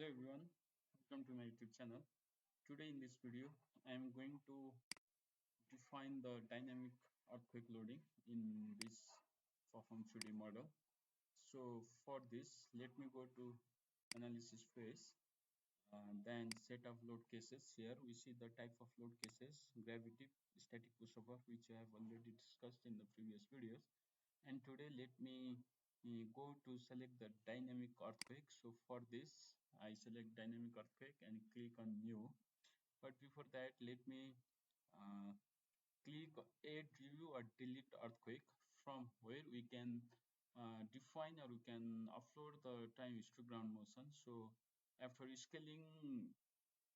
Hello everyone, welcome to my YouTube channel. Today in this video, I am going to define the dynamic earthquake loading in this Perform 3D model. So for this, let me go to analysis phase, then set of load cases. Here we see the type of load cases, gravity, static pushover, which I have already discussed in the previous videos. And today let me go to select the dynamic earthquake. So for this I select dynamic earthquake and click on new, but before that let me uh, click add review or delete earthquake, from where we can define or we can upload the time histogram motion. So after scaling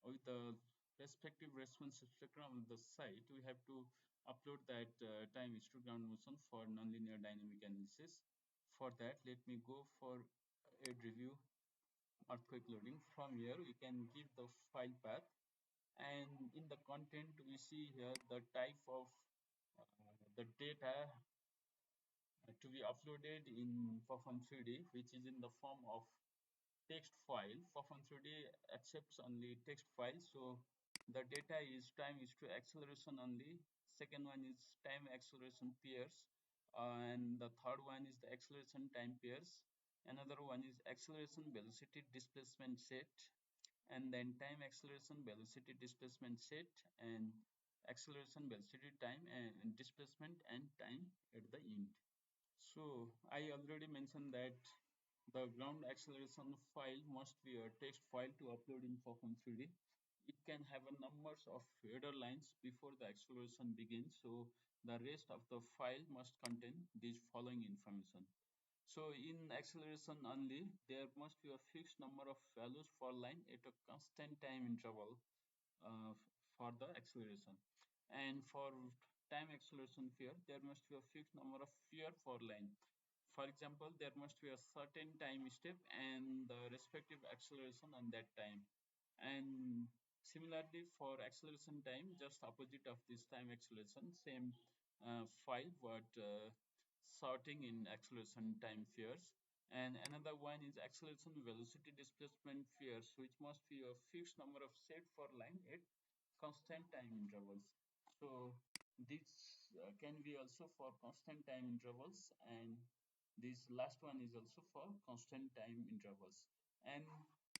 with the respective response spectrum on the site, we have to upload that time histogram motion for nonlinear dynamic analysis. For that, let me go for a review earthquake loading. From here, we can give the file path, and in the content, we see here the type of the data to be uploaded in Perform 3D, which is in the form of text file. Perform 3D accepts only text file, so the data is time is to acceleration only. Second one is time acceleration pairs, and the third one is the acceleration time pairs. Another one is acceleration velocity displacement set, and then time acceleration velocity displacement set, and acceleration velocity time and displacement and time at the end. So I already mentioned that the ground acceleration file must be a text file to upload in Perform 3D. It can have a numbers of header lines before the acceleration begins. So the rest of the file must contain these following information. So in acceleration only, there must be a fixed number of values for line at a constant time interval uh, for the acceleration. And for time acceleration pair, there must be a fixed number of pair for line. For example, there must be a certain time step and the respective acceleration on that time. And similarly for acceleration time, just opposite of this time acceleration, same file, but sorting in acceleration time pairs. And another one is acceleration velocity displacement pairs, which must be a fixed number of set for line at constant time intervals. So this can be also for constant time intervals, and this last one is also for constant time intervals. And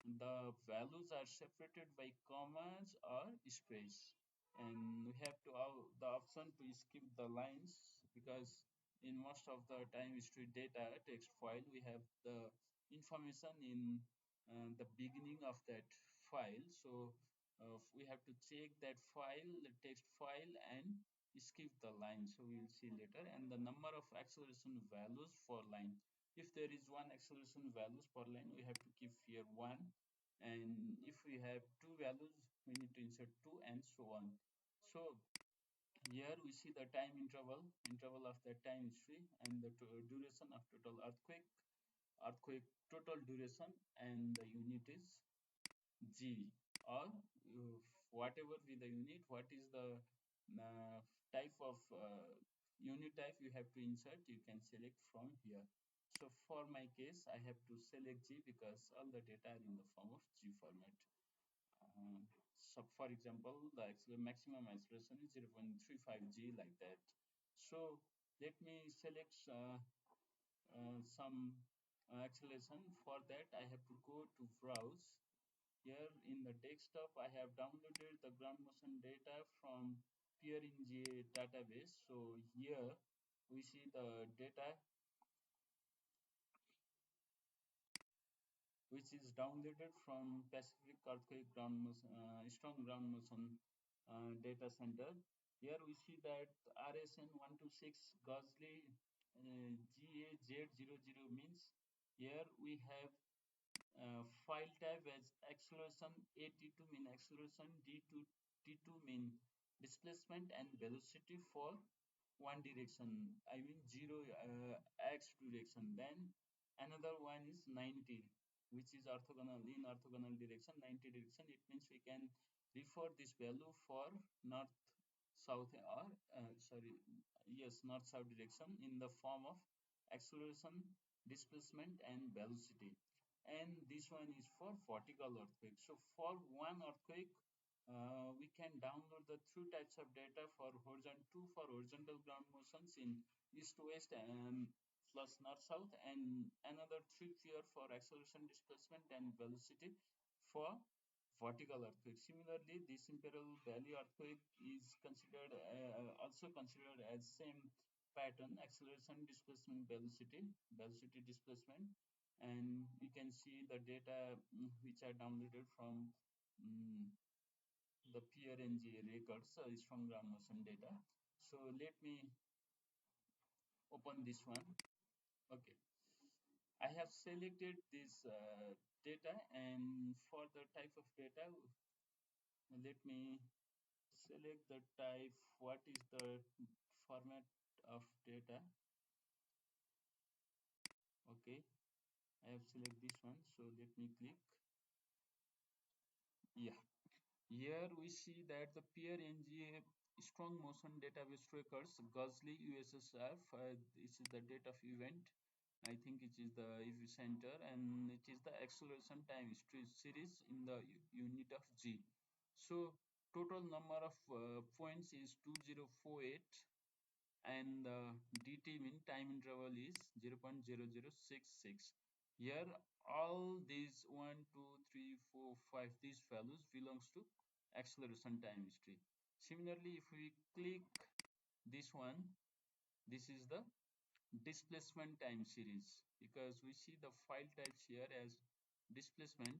the values are separated by commas or space, and we have to have the option to skip the lines, because in most of the time history data text file we have the information in the beginning of that file. So we have to check that file, the text file, and skip the line. So we will see later. And the number of acceleration values for line, if there is one acceleration values per line, we have to keep here one, and if we have two values, we need to insert two, and so on. So here we see the time interval of the time history, and the duration of total earthquake total duration, and the unit is G, or whatever be the unit, what is the type of unit type you have to insert, you can select from here. So for my case, I have to select G because all the data are in the form of G format. So for example, the maximum acceleration is 0.35 G, like that. So let me select some acceleration. For that, I have to go to browse. Here in the desktop, I have downloaded the ground motion data from PeerNG database. So here we see the data which is downloaded from Pacific Earthquake ground motion, strong ground motion data center. Here we see that RSN 126 Gausley GAZ00 means here we have file type as acceleration, AT2 mean acceleration, T2 mean displacement, and velocity for one direction, I mean 0 x direction. Then another one is 90, which is orthogonal, in orthogonal direction, 90 direction. It means we can refer this value for north south, or sorry, yes, north south direction, in the form of acceleration, displacement, and velocity. and this one is for vertical earthquake. So for one earthquake, we can download the three types of data for horizontal, two for horizontal ground motions in east west and plus north south, and another three here for acceleration, displacement, and velocity for vertical earthquake. Similarly, this Imperial Valley earthquake is considered also considered as same pattern: acceleration, displacement, velocity, displacement, and you can see the data which are downloaded from mm, the PRNG records is from ground motion data. So let me open this one. Okay, I have selected this data, and for the type of data, let me select the type. What is the format of data? Okay, I have selected this one. So let me click. Yeah, here we see that the peer NGA strong motion database records Gausley USSR. This is the date of event. I think it is the EV center, and it is the acceleration time series in the unit of G. So total number of points is 2048, and the dt mean time interval is 0.0066. Here all these 1, 2, 3, 4, 5, these values belongs to acceleration time history. Similarly, if we click this one, this is the displacement time series, because we see the file types here as displacement,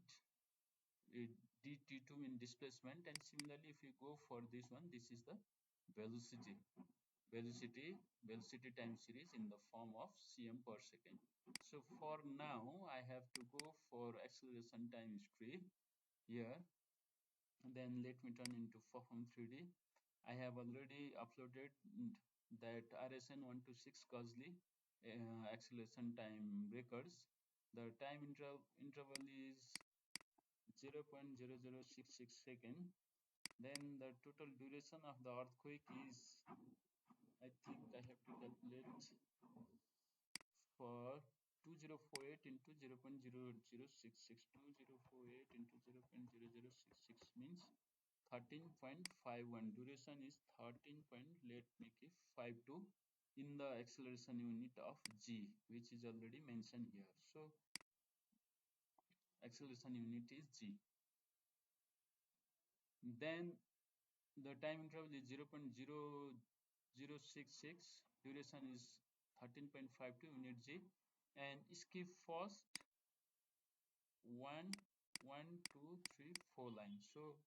dt2 mean displacement, and similarly if we go for this one, this is the velocity velocity time series in the form of cm per second. So for now I have to go for acceleration time history here. Then let me turn into Perform 3D. I have already uploaded that RSN 126 Gausley acceleration time records. The time interval is 0.0066 second. Then the total duration of the earthquake is, I think I have to calculate for 2048 into 0.0066. 2048 into 0.0066 means 13.51. Duration is 13 point, let me give 52 in the acceleration unit of G, which is already mentioned here. So acceleration unit is G. Then the time interval is 0.0066. Duration is 13.52 unit G. And skip first one, one, two, three, four lines. So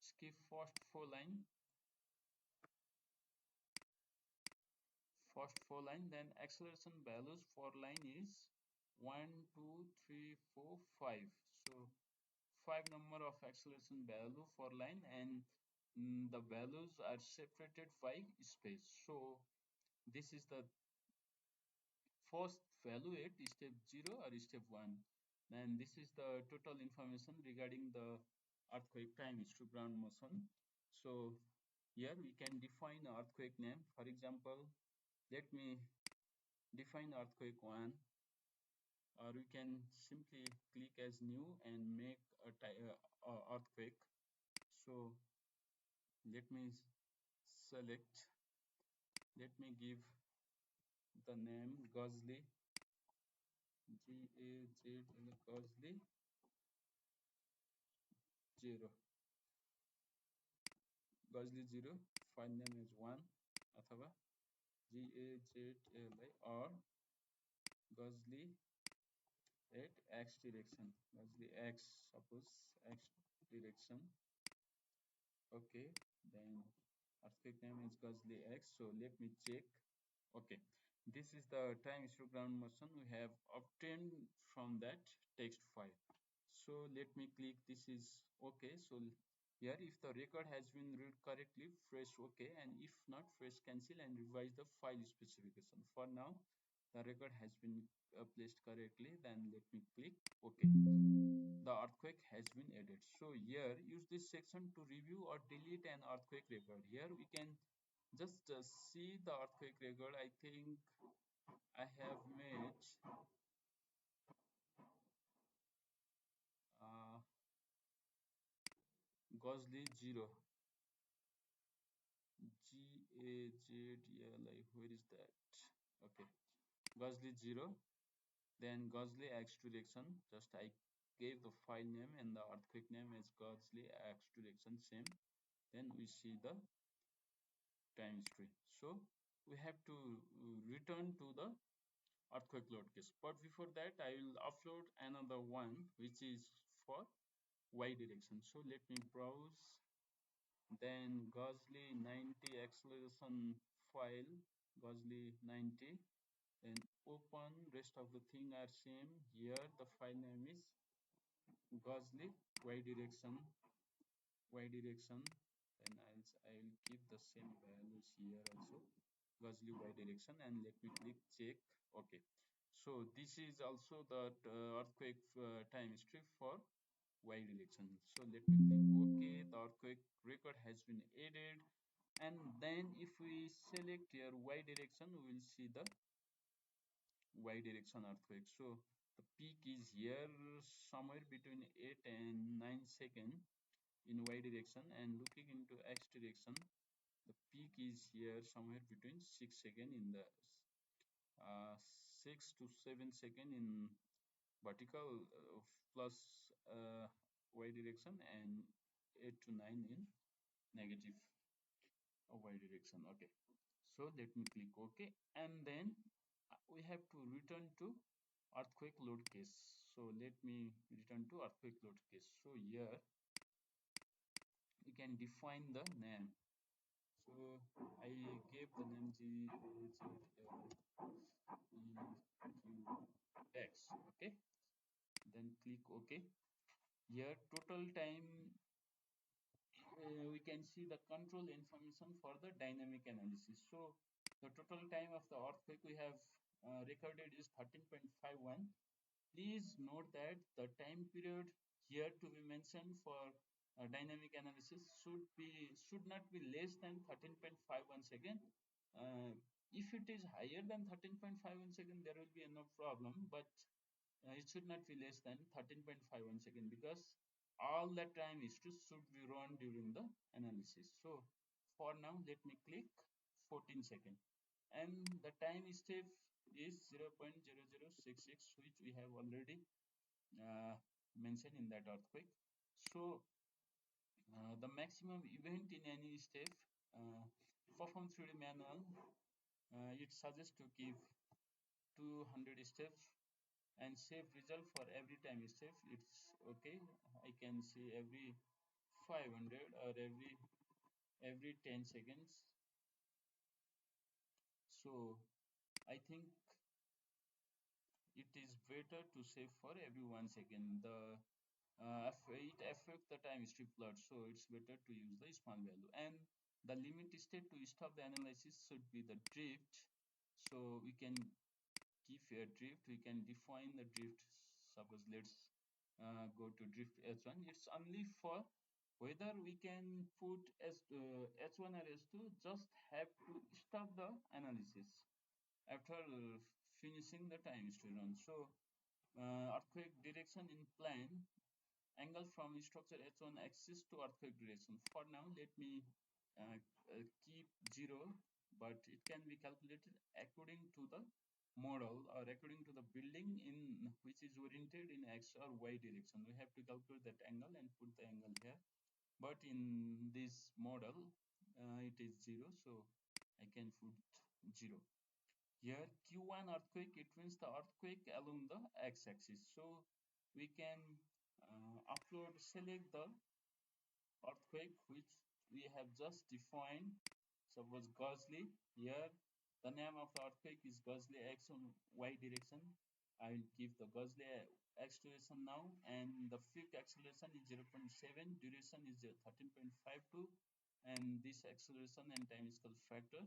skip first four line, then acceleration values for line is 1, 2, 3, 4, 5. So 5 number of acceleration value for line, and the values are separated by space. So this is the first value at step 0 or step 1. And this is the total information regarding the earthquake time histogram motion. So here we can define earthquake name. For example, let me define earthquake 1, or we can simply click as new and make a earthquake. So let me select, let me give the name Gausley, G-A-Z-L, Gausley 0. Gausley 0, file name is 1 अथवा GAZLI or Gausley at X direction. Gausley X, suppose X direction. Okay, then earthquake name is Gausley X. So let me check. Okay, this is the time histogram motion we have obtained from that text file. So let me click this is okay. So here if the record has been read correctly, press OK, and if not, press cancel and revise the file specification. For now the record has been placed correctly, then let me click OK. The earthquake has been added. So here use this section to review or delete an earthquake record. Here we can just see the earthquake record. I think I have made Gaussly 0. Gazli, where is that? Okay, Gaussly 0. Then Gaussly X direction. Just I gave the file name and the earthquake name as Gaussly X direction same. Then we see the time history. So we have to return to the earthquake load case. But before that, I will upload another one which is for Y direction. So let me browse. Then Gaussly 90 acceleration file, Gaussly 90. Then open. Rest of the thing are same. Here the file name is Gaussly y direction. Then I'll keep the same values here also. Gaussly y direction, and let me click check. Okay, so this is also the earthquake time history for y direction. So let me click OK. The earthquake record has been added, and then if we select here y direction, we will see the y direction earthquake. So the peak is here somewhere between 8 and 9 seconds in y direction, and looking into x direction, the peak is here somewhere between 6 second in the 6 to 7 second in vertical plus y direction, and 8 to 9 in negative y direction. Okay, so let me click OK, and then we have to return to earthquake load case. So let me return to earthquake load case. So here we can define the name. So I gave the name GHLEQX. Okay, then click OK. Here total time, we can see the control information for the dynamic analysis. So the total time of the earthquake we have recorded is 13.51. Please note that the time period here to be mentioned for dynamic analysis should not be less than 13.51 second. Uh, if it is higher than 13.51 second, there will be no problem, but it should not be less than 13.51 second, because all the time history should be run during the analysis. So for now, let me click 14 second, and the time step is 0.0066, which we have already uh, mentioned in that earthquake. So the maximum event in any step, uh, perform 3D manual, it suggests to give 200 steps and save result for every time step. It's okay. I can see every 500 or every 10 seconds. So I think it is better to save for every 1 second. The it affects the time strip plot, so it's better to use the small value. And the limit state to stop the analysis should be the drift. So we can give a drift. We can define the drift. Suppose let's go to drift h1. It's only for whether we can put as h1 or h2. Just have to stop the analysis after finishing the time history run. So earthquake direction in plan, angle from structure H1 axis to earthquake direction. For now, let me uh, keep 0, but it can be calculated according to the model or according to the building in which is oriented in X or Y direction. We have to calculate that angle and put the angle here. But in this model, it is 0, so I can put 0. Here Q1 earthquake, it means the earthquake along the x-axis. So we can select the earthquake which we have just defined. Suppose Gaussly. Here the name of the earthquake is Gaussly X on Y direction. I will give the Gaussly X direction now, and the peak acceleration is 0.7, duration is 13.52, and this acceleration and time scale factor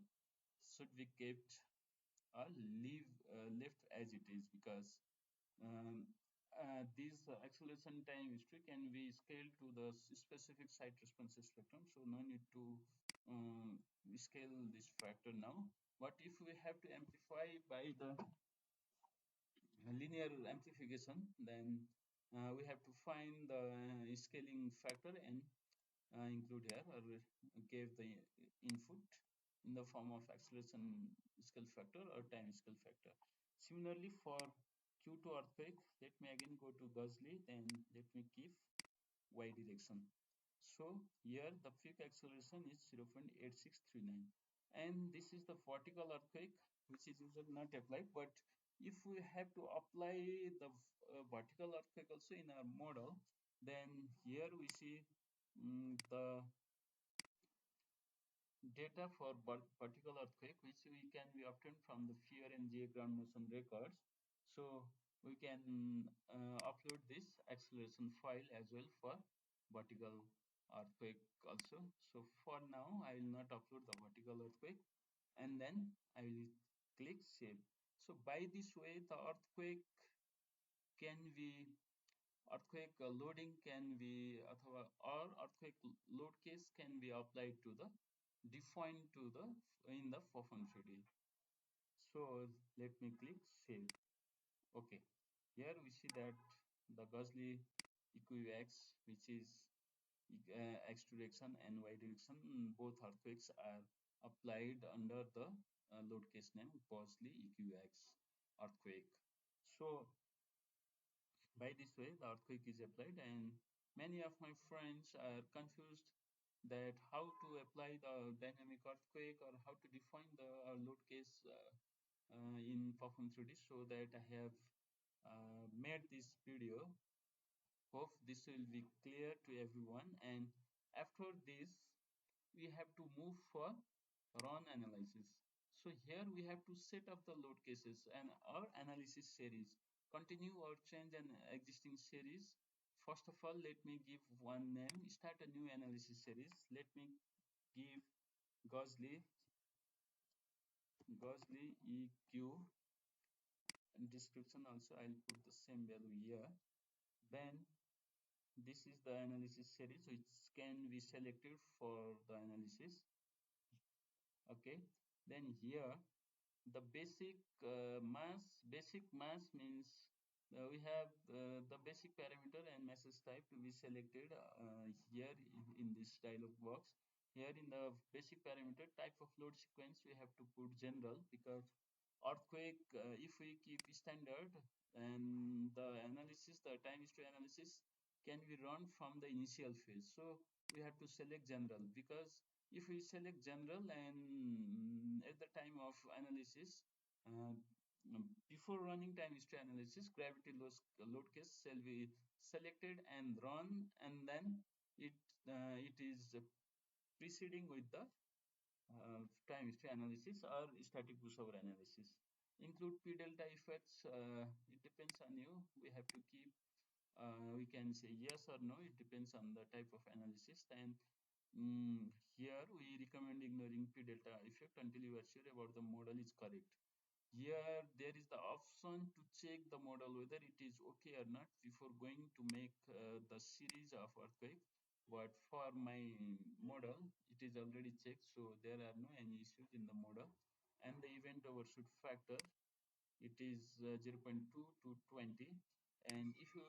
should be kept or leave left as it is, because um, this acceleration time history can be scaled to the specific site response spectrum, so no need to scale this factor now. But if we have to amplify by the linear amplification, then we have to find the scaling factor and include here or gave the input in the form of acceleration scale factor or time scale factor. Similarly, for Q2 earthquake, let me again go to Gaussly, then let me give y direction. So here the peak acceleration is 0.8639, and this is the vertical earthquake, which is usually not applied. But if we have to apply the vertical earthquake also in our model, then here we see the data for vertical earthquake, which we can be obtained from the fear and GA ground motion records. So we can upload this acceleration file as well for vertical earthquake also. So for now, I will not upload the vertical earthquake, and then I will click save. So by this way, the earthquake can be loading can be or earthquake load case can be applied to the defined to the in the perform schedule. So let me click save. Okay, here we see that the Gaussly equivax, which is x direction and y direction, both earthquakes are applied under the load case name Gaussly equivax earthquake. So by this way, the earthquake is applied, and many of my friends are confused that how to apply the dynamic earthquake or how to define the load case in Perform 3D. So that I have made this video. Hope this will be clear to everyone. And after this, we have to move for run analysis. So here we have to set up the load cases and our analysis series. Continue or change an existing series. First of all, let me give one name. Start a new analysis series. Let me give Gaussly EQ, and description also I'll put the same value here. Then this is the analysis series which can be selected for the analysis. Okay, then here the basic mass means we have the basic parameter and masses type to be selected here in this dialog box. Here in the basic parameter type of load sequence, we have to put general, because earthquake, if we keep standard, and the analysis, the time history analysis can be run from the initial phase. So we have to select general, because if we select general and at the time of analysis, uh, before running time history analysis, gravity load case shall be selected and run, and then it is preceding with the time history analysis or static pushover analysis. Include p delta effects. It depends on you. We have to keep. We can say yes or no. It depends on the type of analysis. And here we recommend ignoring p delta effect until you are sure about the model is correct. Here there is the option to check the model whether it is okay or not before going to make the series of earthquake. But for my model, it is already checked, so there are no any issues in the model. And the event overshoot factor, it is 0.2 to 20. And if you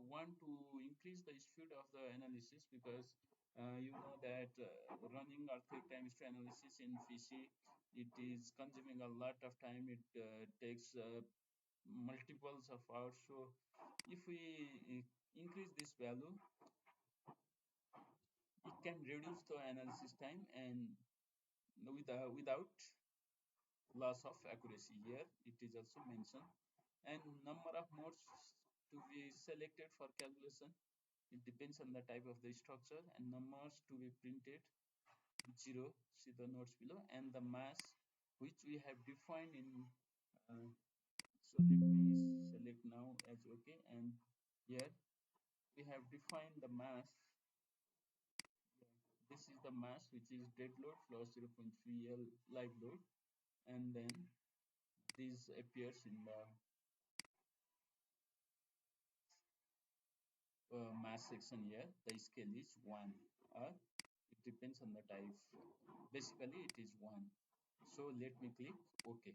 want to increase the speed of the analysis, because you know that running earthquake time history analysis in PC, it is consuming a lot of time. It takes multiples of hours. So if we increase this value, it can reduce the analysis time and without loss of accuracy. Here it is also mentioned. And number of modes to be selected for calculation, it depends on the type of the structure, and numbers to be printed 0, see the notes below, and the mass which we have defined in uh, so let me select now as okay. And here we have defined the mass. This is the mass, which is dead load plus 0.3 L live load, and then this appears in the mass section. Here the scale is 1, or it depends on the type. Basically it is 1. So let me click OK.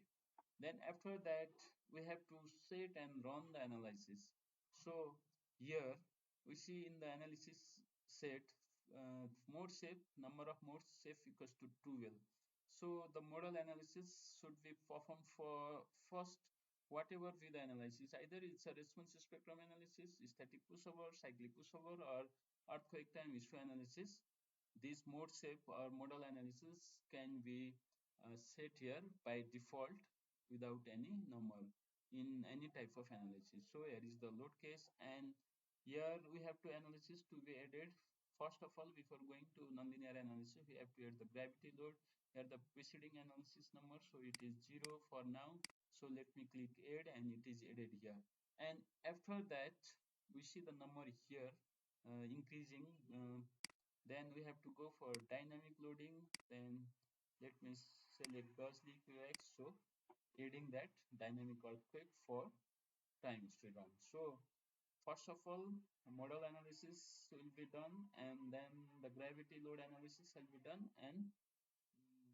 Then after that, we have to set and run the analysis. So here we see in the analysis set, mode shape, number of modes shape equals to 12. So the model analysis should be performed for first whatever be the analysis. Either it's a response spectrum analysis, static pushover, cyclic pushover, or earthquake time issue analysis. This mode shape or model analysis can be set here by default without any number in any type of analysis. So here is the load case, and here we have two analysis to be added. First of all, before going to nonlinear analysis, we have to add the gravity load. Here the preceding analysis number, so it is 0 for now. So let me click add and it is added here. And after that, we see the number here increasing. Then we have to go for dynamic loading. Then let me select Gauss-Lee QX. So adding that dynamic earthquake for time history run. So first of all, model analysis will be done, and then the gravity load analysis will be done, and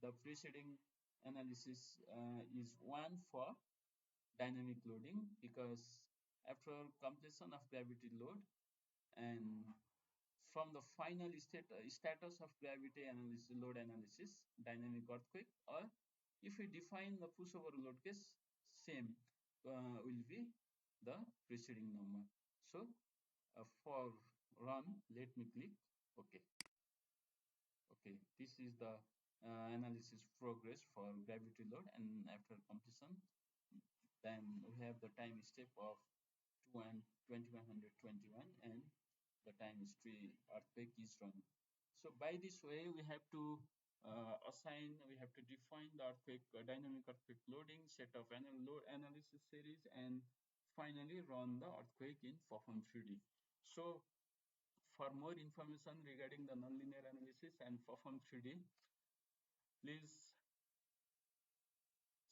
the preceding analysis is one for dynamic loading, because after completion of gravity load and from the final status of gravity analysis, load analysis, dynamic earthquake, or if we define the pushover load case, same will be the preceding number. So for run, let me click OK. Okay, this is the analysis progress for gravity load, and after completion, then we have the time step of 2121 and the time history earthquake is run. So by this way, we have to we have to define the earthquake dynamic earthquake loading, set of load analysis series, and finally run the earthquake in Perform 3D. So for more information regarding the nonlinear analysis and Perform 3D, please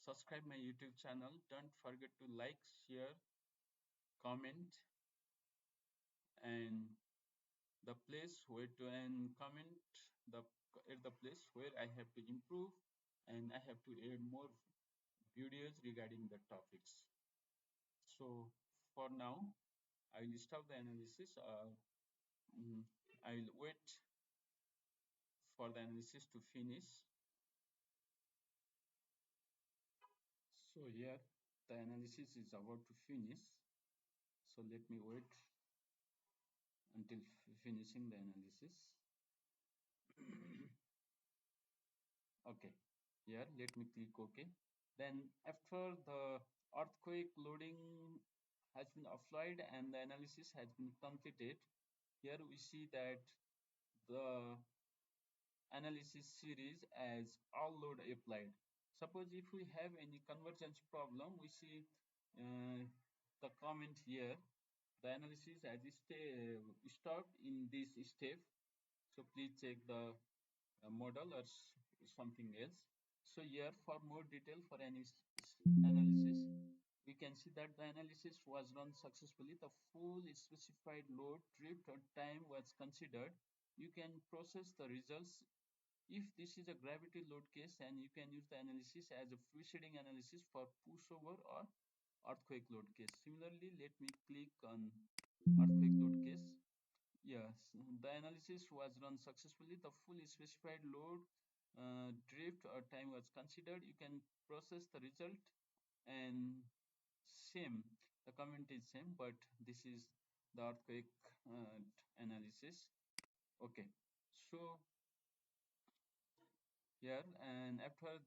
subscribe my YouTube channel. Don't forget to like, share, comment, and the place where to and comment the at the place where I have to improve and I have to add more videos regarding the topics. So for now, I will stop the analysis. Mm, I will wait for the analysis to finish. So here the analysis is about to finish. So let me wait until finishing the analysis. Okay, here let me click OK. Then after the earthquake loading has been applied and the analysis has been completed, here we see that the analysis series as all load applied. Suppose if we have any convergence problem, we see the comment here, the analysis has stopped in this step. So please check the model or something else. So here for more detail for any analysis, we can see that the analysis was run successfully. The full specified load, drift or time was considered. You can process the results. If this is a gravity load case, and you can use the analysis as a preceding analysis for pushover or earthquake load case. Similarly, let me click on earthquake load case. Yes, the analysis was run successfully. The full specified load, drift or time was considered. You can process the result, and same, the comment is same, but this is the earthquake analysis. Okay, so here and after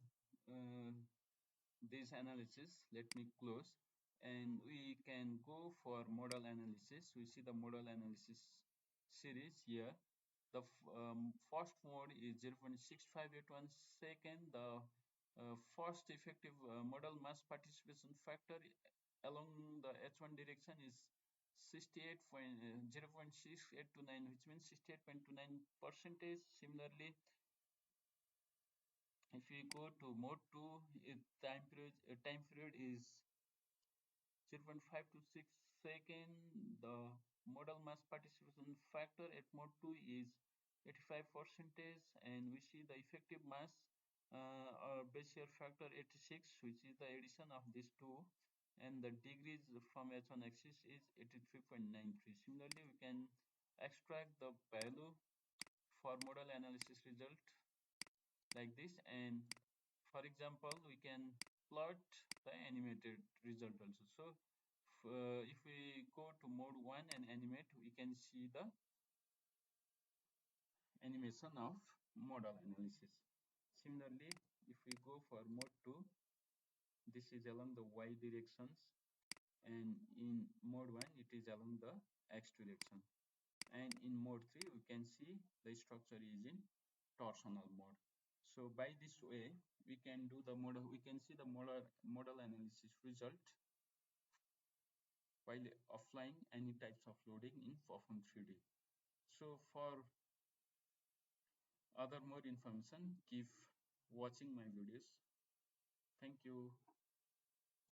uh, this analysis, let me close and we can go for model analysis. We see the model analysis series here. The first mode is 0.6581 second. The first effective model mass participation factor along the H1 direction is 0.6829, which means 68.29 percentage. Similarly, if we go to mode 2, time period is 0.526 second. The model mass participation factor at mode 2 is 85 percentage, and we see the effective mass or Bézier factor 86, which is the addition of these two, and the degrees from H1 axis is 83.93. Similarly, we can extract the value for model analysis result like this. And for example, we can plot the animated result also. So if we go to mode 1 and animate, we can see the animation of model analysis. Similarly, if we go for mode 2, this is along the y directions, and in mode 1 it is along the x direction, and in mode 3 we can see the structure is in torsional mode. So by this way we can do the model, we can see the model analysis result while applying any types of loading in Perform 3D. So for other more information, keep watching my videos. Thank you.